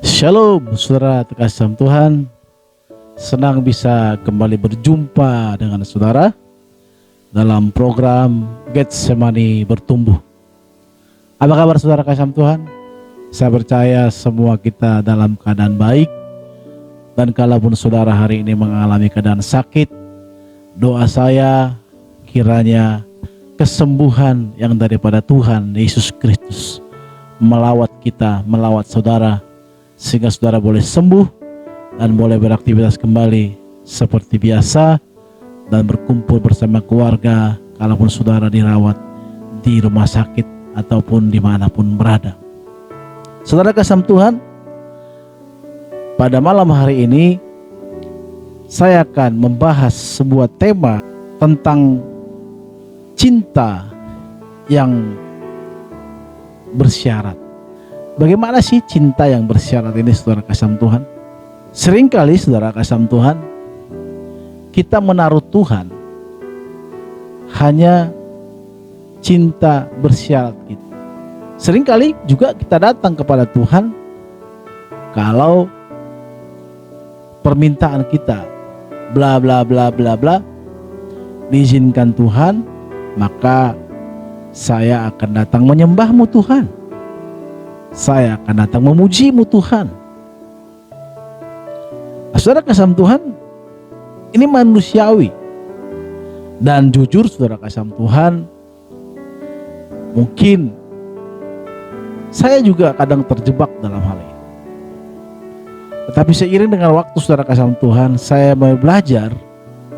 Shalom saudara terkasih dalam Tuhan. Senang bisa kembali berjumpa dengan saudara dalam program Getsemani Bertumbuh. Apa kabar saudara kasih dalam Tuhan? Saya percaya semua kita dalam keadaan baik. Dan kalaupun saudara hari ini mengalami keadaan sakit, doa saya kiranya kesembuhan yang daripada Tuhan Yesus Kristus melawat kita, melawat saudara, sehingga saudara boleh sembuh dan boleh beraktivitas kembali seperti biasa dan berkumpul bersama keluarga kalaupun saudara dirawat di rumah sakit ataupun dimanapun berada. Saudara kasih Tuhan, pada malam hari ini saya akan membahas sebuah tema tentang cinta yang bersyarat. Bagaimana sih cinta yang bersyarat ini saudara kasih Tuhan? Seringkali saudara kasih Tuhan, kita menaruh Tuhan hanya cinta bersyarat kita. Seringkali juga kita datang kepada Tuhan kalau permintaan kita bla bla bla bla bla diizinkan Tuhan, maka saya akan datang menyembahmu Tuhan. Saya akan datang memujimu Tuhan. Saudara kasih Tuhan, ini manusiawi. Dan jujur saudara kasih Tuhan, mungkin saya juga kadang terjebak dalam hal ini. Tetapi seiring dengan waktu saudara kasih Tuhan, saya mau belajar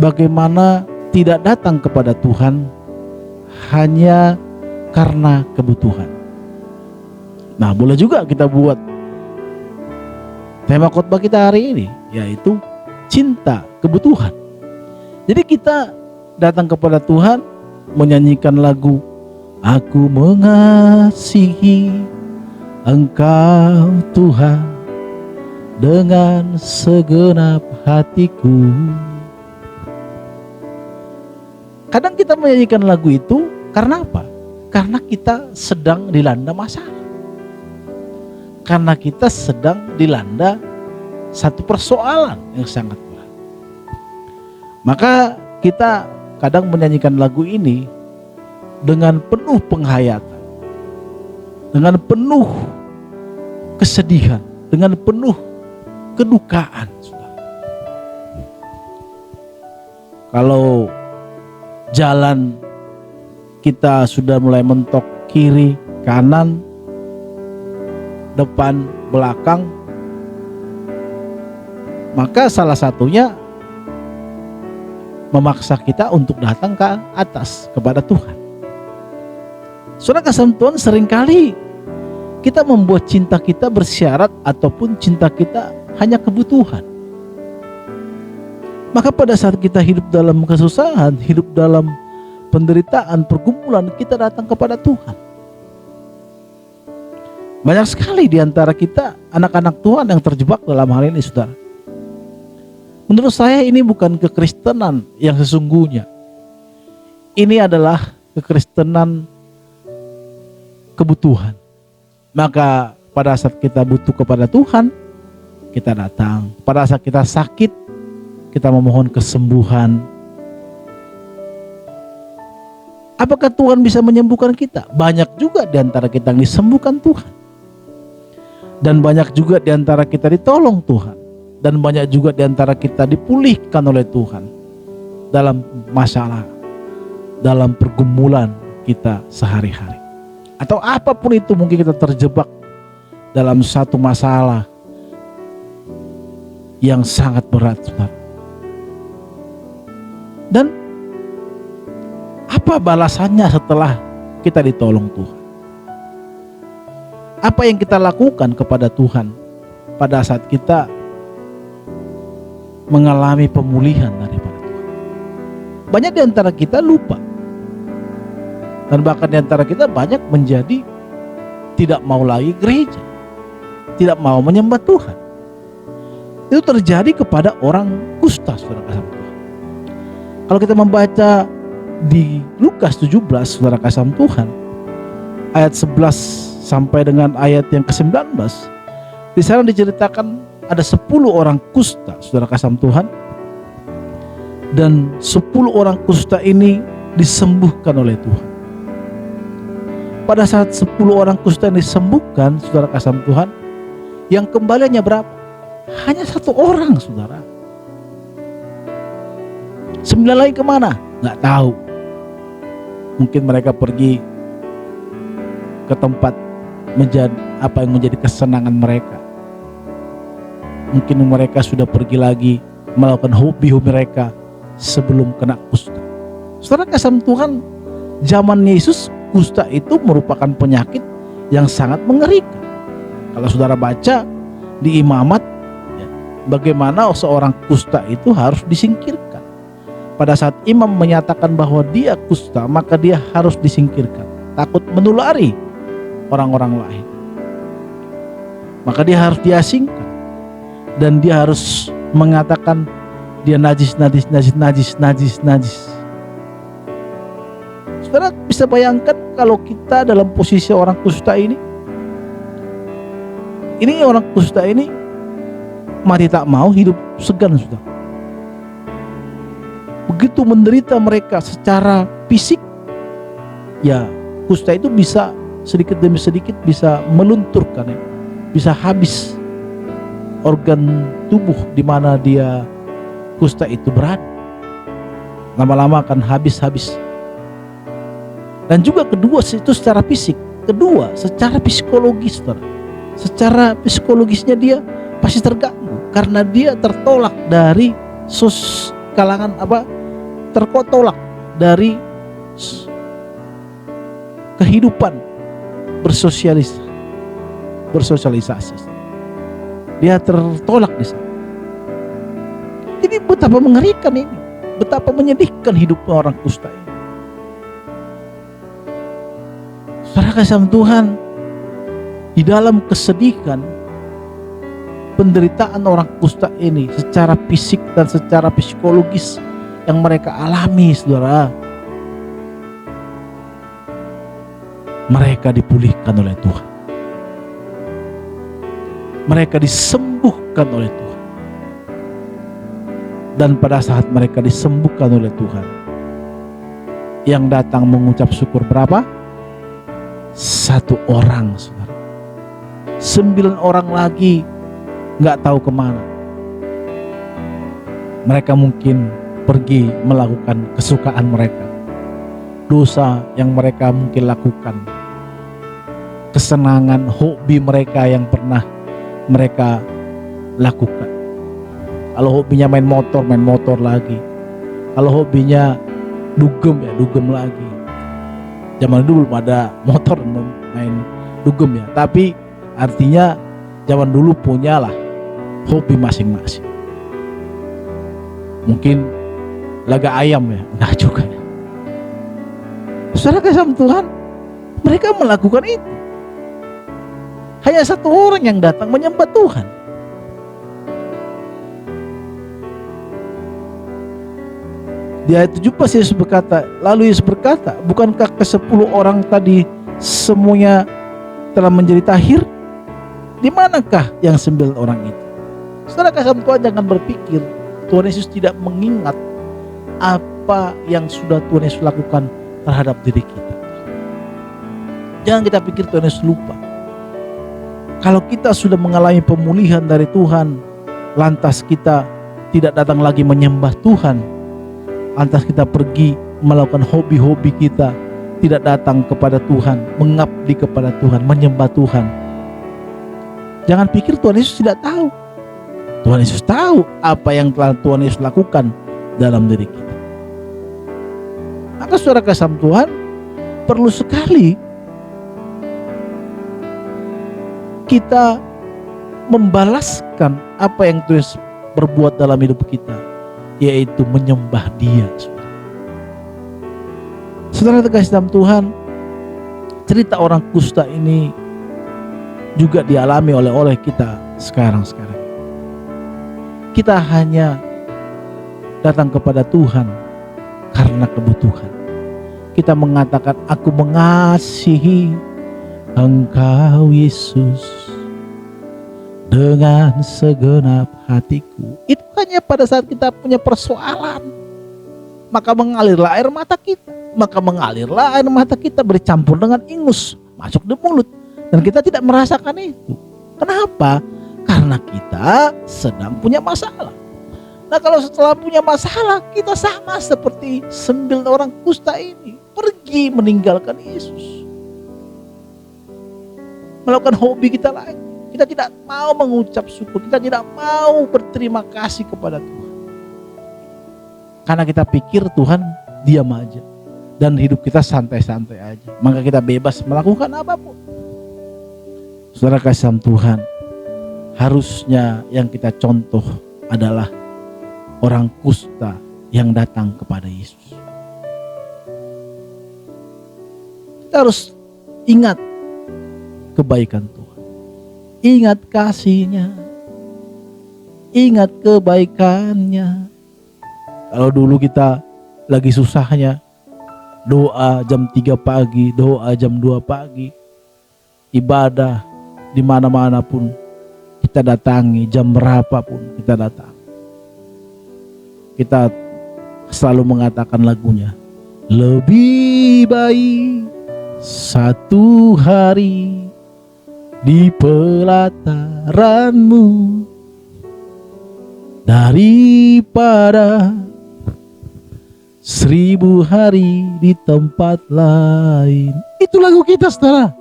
bagaimana tidak datang kepada Tuhan hanya karena kebutuhan. Nah, boleh juga kita buat tema khotbah kita hari ini, yaitu cinta kebutuhan. Jadi kita datang kepada Tuhan menyanyikan lagu Aku mengasihi Engkau Tuhan dengan segenap hatiku. Kadang kita menyanyikan lagu itu karena apa? Karena kita sedang dilanda masalah. Karena kita sedang dilanda satu persoalan yang sangat berat. Maka kita kadang menyanyikan lagu ini dengan penuh penghayatan, dengan penuh kesedihan, dengan penuh kedukaan. Kalau jalan kita sudah mulai mentok kiri, kanan, depan, belakang, maka salah satunya memaksa kita untuk datang ke atas kepada Tuhan. Saudara kasih Tuhan, seringkali kita membuat cinta kita bersyarat ataupun cinta kita hanya kebutuhan. Maka pada saat kita hidup dalam kesusahan, hidup dalam penderitaan, pergumulan, kita datang kepada Tuhan. Banyak sekali di antara kita anak-anak Tuhan yang terjebak dalam hal ini, saudara. Menurut saya ini bukan kekristenan yang sesungguhnya. Ini adalah kekristenan kebutuhan. Maka pada saat kita butuh kepada Tuhan, kita datang. Pada saat kita sakit, kita memohon kesembuhan. Apakah Tuhan bisa menyembuhkan kita? Banyak juga di antara kita yang disembuhkan Tuhan. Dan banyak juga di antara kita ditolong Tuhan. Dan banyak juga di antara kita dipulihkan oleh Tuhan dalam masalah, dalam pergumulan kita sehari-hari. Atau apapun itu, mungkin kita terjebak dalam satu masalah yang sangat berat, saudara. Dan apa balasannya setelah kita ditolong Tuhan? Apa yang kita lakukan kepada Tuhan pada saat kita mengalami pemulihan daripada Tuhan? Banyak di antara kita lupa. Dan bahkan di antara kita banyak menjadi tidak mau lagi gereja, tidak mau menyembah Tuhan. Itu terjadi kepada orang kusta, saudara kasih Tuhan. Kalau kita membaca di Lukas 17, saudara kasih Tuhan, ayat 11 sampai dengan ayat yang ke-19, Di sana diceritakan ada 10 orang kusta, saudara kasih Tuhan. Dan 10 orang kusta ini disembuhkan oleh Tuhan. Pada saat 10 orang kusta ini disembuhkan, saudara kasih Tuhan, yang kembali hanya berapa? Hanya 1 orang, saudara. 9 lain kemana? Nggak tahu. Mungkin mereka pergi ke tempat apa yang menjadi kesenangan mereka. Mungkin mereka sudah pergi lagi melakukan hobi-hobi mereka sebelum kena kusta. Saudara kasih Tuhan, zaman Yesus kusta itu merupakan penyakit yang sangat mengerikan. Kalau saudara baca di Imamat, ya, bagaimana seorang kusta itu harus disingkirkan. Pada saat imam menyatakan bahwa dia kusta, maka dia harus disingkirkan, takut menulari orang-orang lain. Maka dia harus diasingkan, dan dia harus mengatakan dia najis. Saudara bisa bayangkan kalau kita dalam posisi orang kusta ini. Ini orang kusta ini mati tak mau, hidup segan, sudah. Begitu menderita mereka secara fisik, ya kusta itu bisa sedikit demi sedikit bisa melunturkan, ya, bisa habis organ tubuh di mana dia kusta itu berada. Lama-lama akan habis. Dan juga kedua itu secara fisik, kedua secara psikologis, saudara. Secara psikologisnya dia pasti terganggu karena dia tertolak dari tertolak dari kehidupan bersosialisasi. Dia tertolak di sana. Jadi betapa mengerikan ini, betapa menyedihkan hidupnya orang kusta ini. Saudara kasih Tuhan, di dalam kesedihan, penderitaan orang kusta ini secara fisik dan secara psikologis yang mereka alami, saudara, mereka dipulihkan oleh Tuhan. Mereka disembuhkan oleh Tuhan. Dan pada saat mereka disembuhkan oleh Tuhan, yang datang mengucap syukur berapa? 1 orang, saudara. 9 orang lagi nggak tahu kemana. Mereka mungkin pergi melakukan kesukaan mereka, dosa yang mereka mungkin lakukan, kesenangan, hobi mereka yang pernah mereka lakukan. Kalau hobinya main motor lagi. Kalau hobinya dugem lagi. Zaman dulu belum ada motor main dugem, ya, tapi artinya zaman dulu punyalah hobi masing-masing. Mungkin laga ayam, ya, enggak juga, ya. Saudara kasih Tuhan, mereka melakukan itu. Hanya 1 orang yang datang menyembah Tuhan. Di ayat 17 Yesus berkata, bukankah ke-10 orang tadi semuanya telah menjadi tahir? Di manakah yang 9 orang itu? Saudara kasih Tuhan, jangan berpikir Tuhan Yesus tidak mengingat apa yang sudah Tuhan Yesus lakukan terhadap diri kita. Jangan kita pikir Tuhan Yesus lupa. Kalau kita sudah mengalami pemulihan dari Tuhan, lantas kita tidak datang lagi menyembah Tuhan, lantas kita pergi melakukan hobi-hobi kita, tidak datang kepada Tuhan, mengabdi kepada Tuhan, menyembah Tuhan. Jangan pikir Tuhan Yesus tidak tahu. Tuhan Yesus tahu apa yang telah Tuhan Yesus lakukan dalam diri kita. Maka saudara kasih Tuhan, perlu sekali kita membalaskan apa yang Tuhan Yesus berbuat dalam hidup kita, yaitu menyembah Dia. Saudara terkasih dalam Tuhan, cerita orang kusta ini juga dialami oleh kita sekarang. Kita hanya datang kepada Tuhan karena kebutuhan. Kita mengatakan, aku mengasihi Engkau Yesus, dengan segenap hatiku. Itu hanya pada saat kita punya persoalan, maka mengalirlah air mata kita. Maka mengalirlah air mata kita bercampur dengan ingus masuk di mulut, dan kita tidak merasakan itu. Kenapa? Karena kita sedang punya masalah. Nah, kalau setelah punya masalah, kita sama seperti 9 orang kusta ini, pergi meninggalkan Yesus, melakukan hobi kita lagi. Kita tidak mau mengucap syukur, kita tidak mau berterima kasih kepada Tuhan, karena kita pikir Tuhan diam aja dan hidup kita santai-santai aja, maka kita bebas melakukan apapun. Saudara kasih Tuhan, harusnya yang kita contoh adalah orang kusta yang datang kepada Yesus. Kita harus ingat kebaikan Tuhan, ingat kasih-Nya, ingat kebaikannya. Kalau dulu kita lagi susahnya, doa jam 3 pagi, doa jam 2 pagi, ibadah di mana-mana pun kita datangi, jam berapa pun kita datang. Kita selalu mengatakan lagunya, lebih baik satu hari di pelataran-Mu daripada 1000 hari di tempat lain. Itu lagu kita, saudara.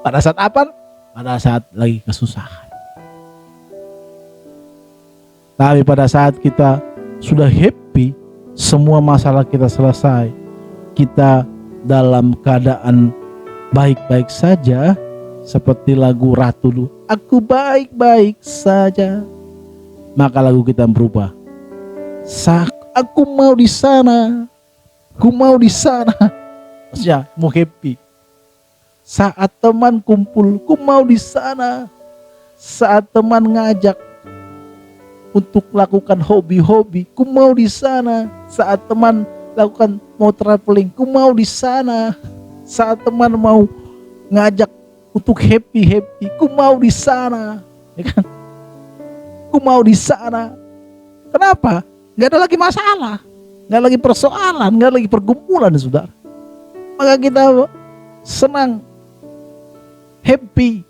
Pada saat apa? Pada saat lagi kesusahan. Tapi pada saat kita sudah happy, semua masalah kita selesai, kita dalam keadaan baik-baik saja, seperti lagu Ratu dulu, aku baik-baik saja, maka lagu kita berubah. Aku mau di sana, aku mau di sana. Maksudnya mau happy. Saat teman kumpul, aku mau di sana. Saat teman ngajak untuk melakukan hobi-hobi, ku mau di sana. Saat teman lakukan mau traveling, ku mau di sana. Saat teman mau ngajak untuk happy, ku mau di sana, ya kan? Ku mau di sana. Kenapa? Gak ada lagi masalah, gak lagi persoalan, gak lagi pergumulan, saudara. Maka kita senang, happy.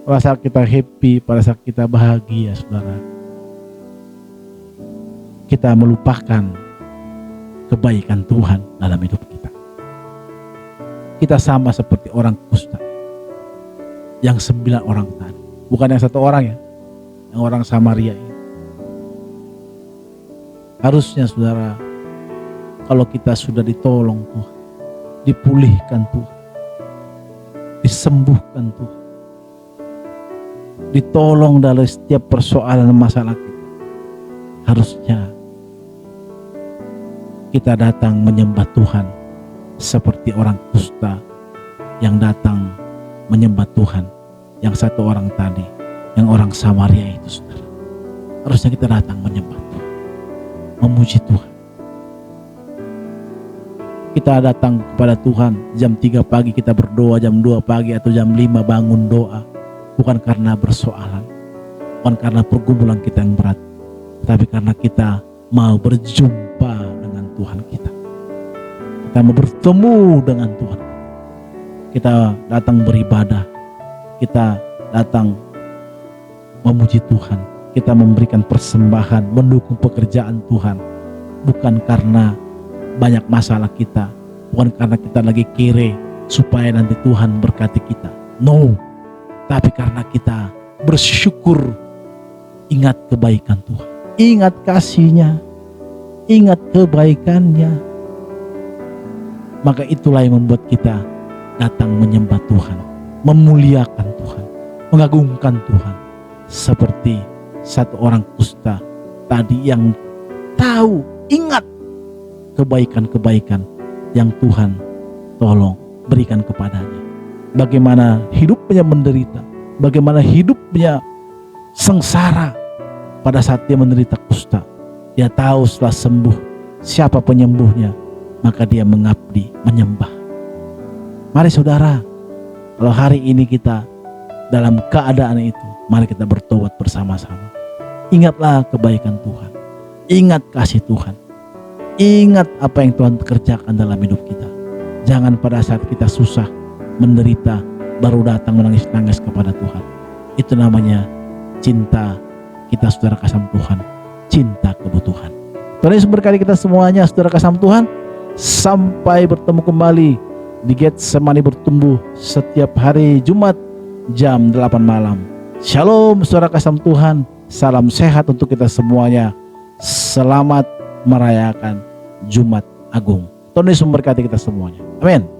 Pada saat kita happy, pada saat kita bahagia, saudara, kita melupakan kebaikan Tuhan dalam hidup kita. Kita sama seperti orang kusta yang 9 orang tadi. Bukan yang 1 orang ya, yang orang Samaria ini. Harusnya, saudara, kalau kita sudah ditolong Tuhan, dipulihkan Tuhan, disembuhkan Tuhan, ditolong dari setiap persoalan masalah kita, harusnya kita datang menyembah Tuhan seperti orang kusta yang datang menyembah Tuhan, yang 1 orang tadi, yang orang Samaria itu, saudara. Harusnya kita datang menyembah Tuhan, memuji Tuhan. Kita datang kepada Tuhan jam 3 pagi, kita berdoa jam 2 pagi atau jam 5 bangun doa, bukan karena bersoalan, bukan karena pergumulan kita yang berat, tapi karena kita mau berjumpa dengan Tuhan kita. Kita mau bertemu dengan Tuhan. Kita datang beribadah, kita datang memuji Tuhan, kita memberikan persembahan, mendukung pekerjaan Tuhan, bukan karena banyak masalah kita, bukan karena kita lagi kere supaya nanti Tuhan berkati kita. No, tapi karena kita bersyukur, ingat kebaikan Tuhan, ingat kasih-Nya, ingat kebaikannya. Maka itulah yang membuat kita datang menyembah Tuhan, memuliakan Tuhan, mengagungkan Tuhan. Seperti 1 orang kusta tadi yang tahu, ingat kebaikan-kebaikan yang Tuhan tolong berikan kepadanya. Bagaimana hidupnya menderita, bagaimana hidupnya sengsara pada saat dia menderita kusta. Dia tahu setelah sembuh siapa penyembuhnya, maka dia mengabdi, menyembah. Mari saudara, kalau hari ini kita dalam keadaan itu, mari kita bertobat bersama-sama. Ingatlah kebaikan Tuhan, ingat kasih Tuhan, ingat apa yang Tuhan kerjakan dalam hidup kita. Jangan pada saat kita susah, menderita, baru datang menangis-nangis kepada Tuhan. Itu namanya cinta kita saudara kasih Tuhan, cinta kebutuhan. Tuhan Yesus berkati kita semuanya saudara kasih Tuhan. Sampai bertemu kembali di Getsemani Bertumbuh setiap hari Jumat jam 8 malam. Shalom saudara kasih Tuhan. Salam sehat untuk kita semuanya. Selamat merayakan Jumat Agung. Tuhan Yesus memberkati kita semuanya. Amin.